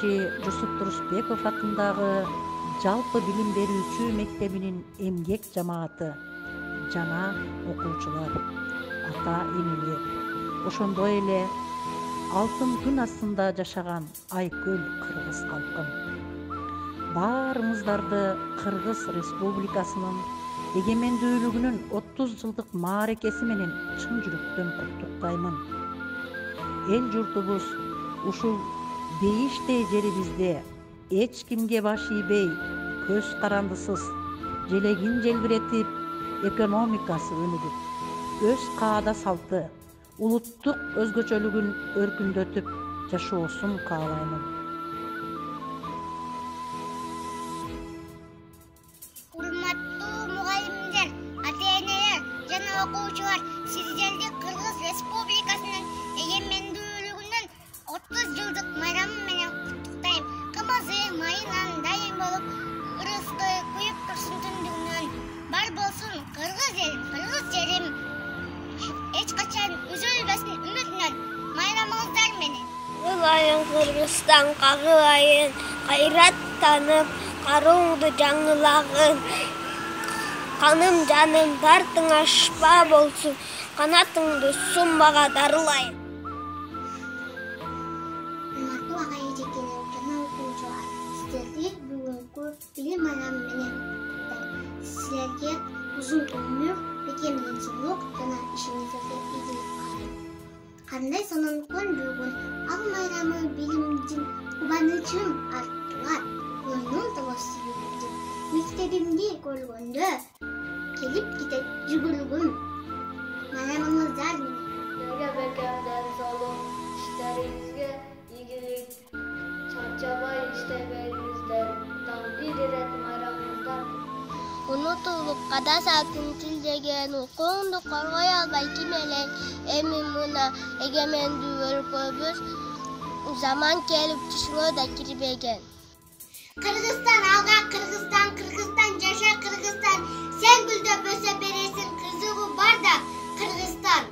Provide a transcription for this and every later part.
башчы Жусуп Турусбеков атындагы жалпы билим берүүчү мектебинин эмгек жамааты жана окуучулар, ата-энелер, ошондой эле алтын күн астында жашаган Айкөл кыргыз калкым. Баарыңыздарды Кыргыз Республикасынын эгемендүүлүгүнүн 30 жылдык мааракеси менен чын жүрөктөн куттуктаймын. Эл журтубуз ушул бейиштей жерибизде эч кимге баш ийбей, көз карандысыз, желегин желбиретип, экономикасы өнүгүп, өз каада салты, улуттук өзгөчөлүгүн өркүндөтүп жашоосун каалаймын. Урматтуу мугалимдер, ата-энелер жана окуучулар, сиздерди Кыргыз Республикасынын эгемендүүлүгүнүн 30 жылдык майрамы менен куттуктайм. Кымызы, майынан дайым болуп, ырыскы куюп турсун түндүгүнөн. Бар болсун Кыргыз элим, Кыргыз жерим. Эч качан үзүлбөсүн үмүтүнөн. Майрамыңыздар менен. Кагылайын Кыргызстан, кагылайын, кайрат танып, карооңду жаңылагын. Каным жаным дартың ашпа болсун, канатыңды сумбага дарылайын. Урматтуу ага-эжекелер жана окуучулар, сиздерди бүгүнкү билим майрамы менен куттуктайм. Силерге узун өмүр, бекемдүүлүк жана ишиңиздерге ийгилик каалайм. Кандай сонун күн бүгүн, ал майрамы билимдин кубанычын арттырат, коюнун табасы жүрүптүр. Мектебимди көргөндө келип кетет жүгүрүгүм. Майрамыңыздар менен. Силерге бекемден солун, иштериңизге ийгилик, чарчабай иштебеңиздер. Дагы бир ирет майрамыңыздар. Унутулуп када сакын тил деген укуңду коргой албай ким элең. Эми мына эгемендүү өлкөбүз заман келип түшүнгө да кирбеген. Кыргызстан алга, Кыргызстан, Кыргызстан жаша, Кыргызстан. Сен гүлдөп өсө бересиң, кызыгы бар да Кыргызстан.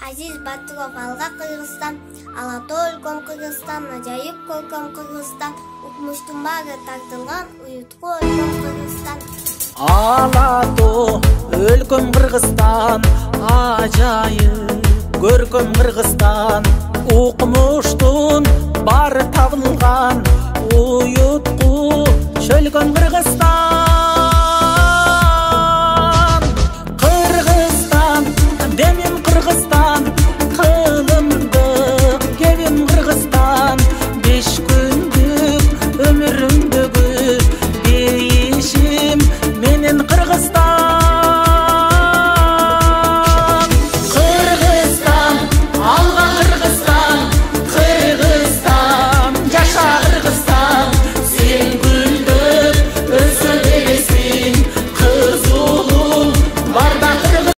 Азиз Батыров алга Кыргызстан, Алатоо өлкөм Кыргызстан, ажайып көркөм Кыргызстан, укмуштун баары тартылган уютку өлкөм Кыргызстан. Алатоо өлкөм Кыргызстан, ажайып көркөм Кыргызстан, укмуштун баары табылган уютку чөлкөм Кыргызстан.